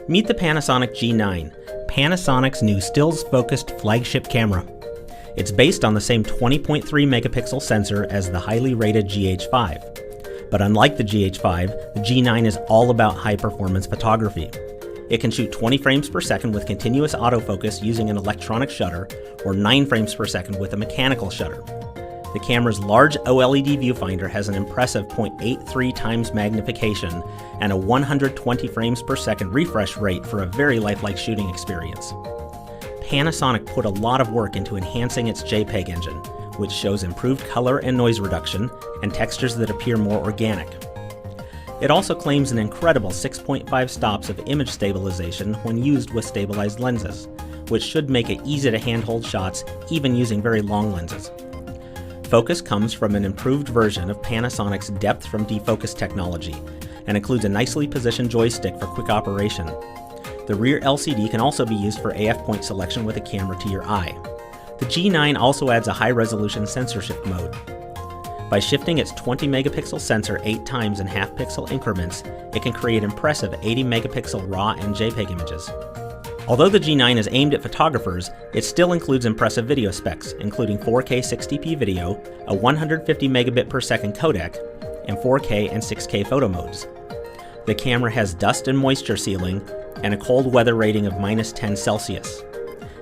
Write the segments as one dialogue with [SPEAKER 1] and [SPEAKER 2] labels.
[SPEAKER 1] Meet the Panasonic G9, Panasonic's new stills-focused flagship camera. It's based on the same 20.3 megapixel sensor as the highly rated GH5. But unlike the GH5, the G9 is all about high-performance photography. It can shoot 20 frames per second with continuous autofocus using an electronic shutter, or 9 frames per second with a mechanical shutter. The camera's large OLED viewfinder has an impressive 0.83 times magnification and a 120 frames per second refresh rate for a very lifelike shooting experience. Panasonic put a lot of work into enhancing its JPEG engine, which shows improved color and noise reduction and textures that appear more organic. It also claims an incredible 6.5 stops of image stabilization when used with stabilized lenses, which should make it easy to handhold shots even using very long lenses. Focus comes from an improved version of Panasonic's depth from defocus technology and includes a nicely positioned joystick for quick operation. The rear LCD can also be used for AF point selection with a camera to your eye. The G9 also adds a high-resolution sensor shift mode. By shifting its 20 megapixel sensor 8 times in half-pixel increments, it can create impressive 80 megapixel RAW and JPEG images. Although the G9 is aimed at photographers, it still includes impressive video specs, including 4K 60p video, a 150 megabit per second codec, and 4K and 6K photo modes. The camera has dust and moisture sealing and a cold weather rating of -10 Celsius.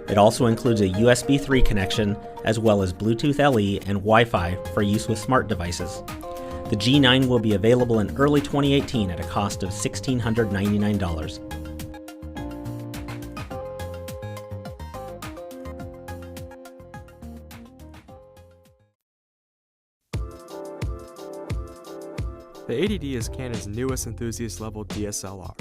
[SPEAKER 1] It also includes a USB 3 connection, as well as Bluetooth LE and Wi-Fi for use with smart devices. The G9 will be available in early 2018 at a cost of $1,699.
[SPEAKER 2] The 80D is Canon's newest enthusiast-level DSLR.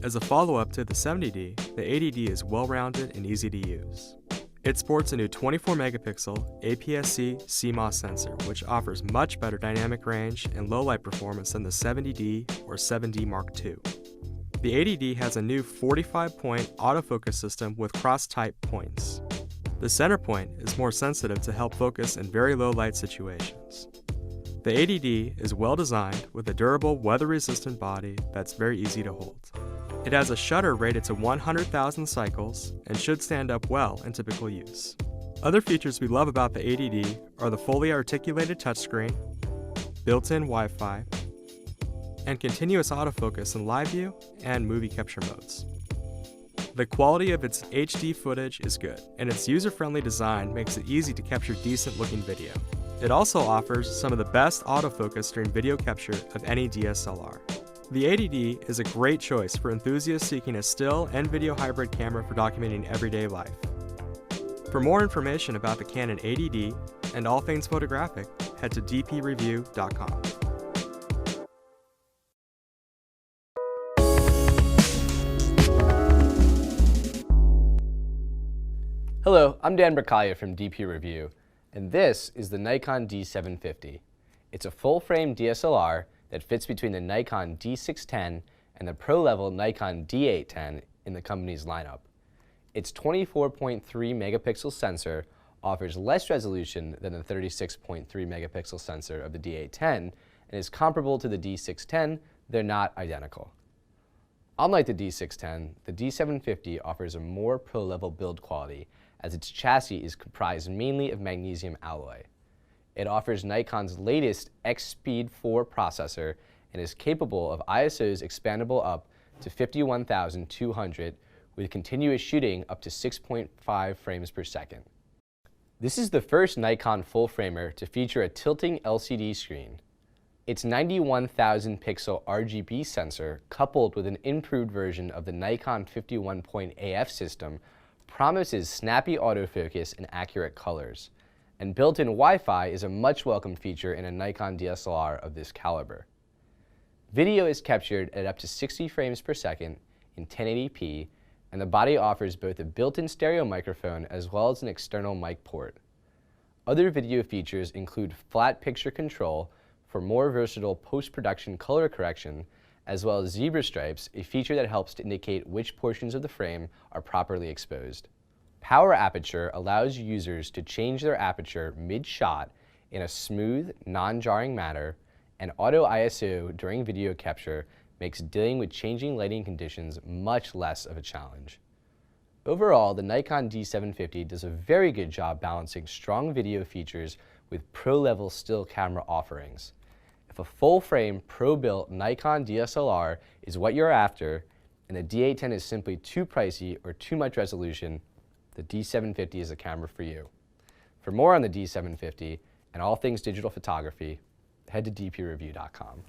[SPEAKER 2] As a follow-up to the 70D, the 80D is well-rounded and easy to use. It sports a new 24-megapixel APS-C CMOS sensor, which offers much better dynamic range and low-light performance than the 70D or 7D Mark II. The 80D has a new 45-point autofocus system with cross-type points. The center point is more sensitive to help focus in very low-light situations. The 80D is well designed with a durable, weather-resistant body that's very easy to hold. It has a shutter rated to 100,000 cycles and should stand up well in typical use. Other features we love about the 80D are the fully articulated touchscreen, built-in Wi-Fi, and continuous autofocus in live view and movie capture modes. The quality of its HD footage is good, and its user-friendly design makes it easy to capture decent-looking video. It also offers some of the best autofocus during video capture of any DSLR. The 80D is a great choice for enthusiasts seeking a still and video hybrid camera for documenting everyday life. For more information about the Canon 80D and all things photographic, head to dpreview.com.
[SPEAKER 3] Hello, I'm Dan Bracaglia from DP Review, and this is the Nikon D750. It's a full-frame DSLR that fits between the Nikon D610 and the pro-level Nikon D810 in the company's lineup. Its 24.3 megapixel sensor offers less resolution than the 36.3 megapixel sensor of the D810 and is comparable to the D610, they're not identical. Unlike the D610, the D750 offers a more pro-level build quality as its chassis is comprised mainly of magnesium alloy. It offers Nikon's latest X-Speed 4 processor and is capable of ISOs expandable up to 51,200 with continuous shooting up to 6.5 frames per second. This is the first Nikon full-framer to feature a tilting LCD screen. Its 91,000 pixel RGB sensor, coupled with an improved version of the Nikon 51-point AF system, promises snappy autofocus and accurate colors. And built-in Wi-Fi is a much welcome feature in a Nikon DSLR of this caliber. Video is captured at up to 60 frames per second in 1080p, and the body offers both a built-in stereo microphone as well as an external mic port. Other video features include flat picture control for more versatile post-production color correction, as well as zebra stripes, a feature that helps to indicate which portions of the frame are properly exposed. Power aperture allows users to change their aperture mid-shot in a smooth, non-jarring manner, and auto ISO during video capture makes dealing with changing lighting conditions much less of a challenge. Overall, the Nikon D750 does a very good job balancing strong video features with pro-level still camera offerings. If a full-frame, pro-built Nikon DSLR is what you're after, and the D810 is simply too pricey or too much resolution, the D750 is a camera for you. For more on the D750 and all things digital photography, head to dpreview.com.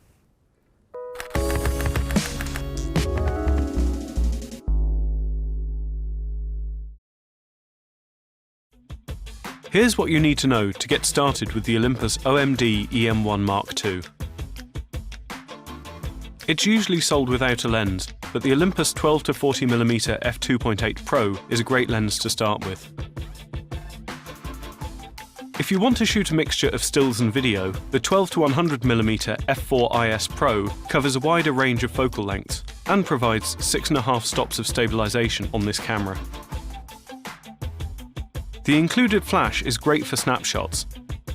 [SPEAKER 4] Here's what you need to know to get started with the Olympus OMD EM1 Mark II. It's usually sold without a lens, but the Olympus 12-40mm f2.8 Pro is a great lens to start with. If you want to shoot a mixture of stills and video, the 12-100mm f4.IS Pro covers a wider range of focal lengths and provides 6.5 stops of stabilization on this camera. The included flash is great for snapshots,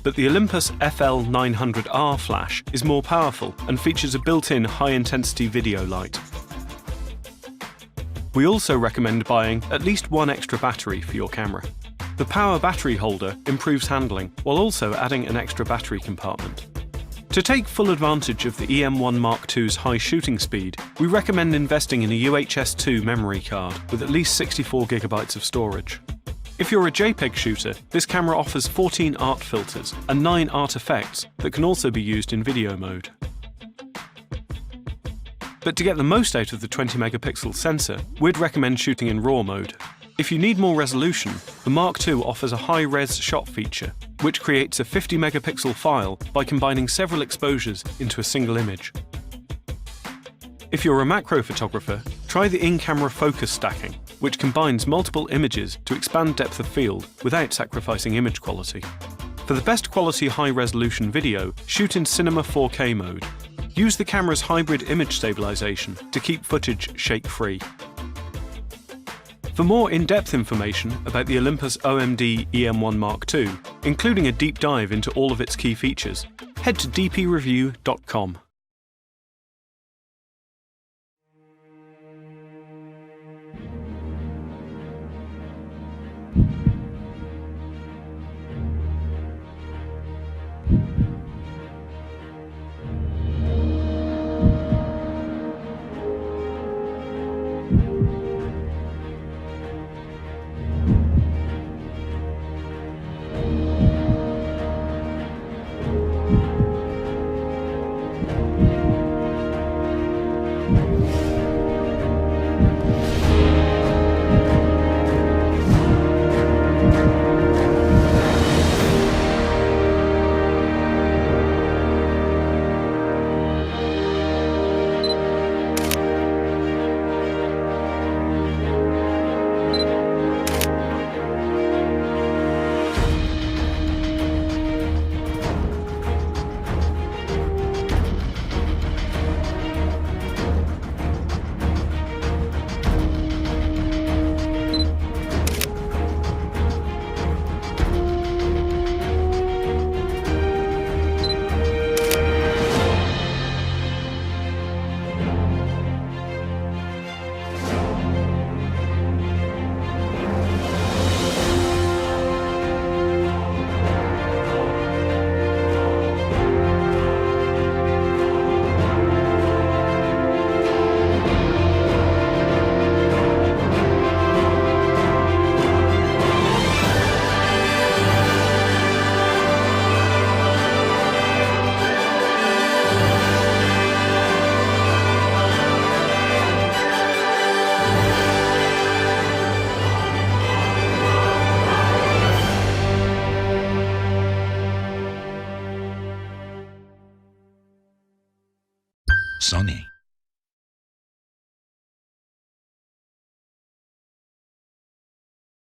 [SPEAKER 4] but the Olympus FL900R flash is more powerful and features a built-in high-intensity video light. We also recommend buying at least one extra battery for your camera. The power battery holder improves handling while also adding an extra battery compartment. To take full advantage of the EM1 Mark II's high shooting speed, we recommend investing in a UHS 2 memory card with at least 64 GB of storage. If you're a JPEG shooter, this camera offers 14 art filters and 9 art effects that can also be used in video mode. But to get the most out of the 20 megapixel sensor, we'd recommend shooting in RAW mode. If you need more resolution, the Mark II offers a high-res shot feature, which creates a 50 megapixel file by combining several exposures into a single image. If you're a macro photographer, try the in-camera focus stacking, which combines multiple images to expand depth of field without sacrificing image quality. For the best quality high-resolution video, shoot in Cinema 4K mode. Use the camera's hybrid image stabilization to keep footage shake-free. For more in-depth information about the Olympus OMD EM1 Mark II, including a deep dive into all of its key features, head to dpreview.com.
[SPEAKER 5] Sony.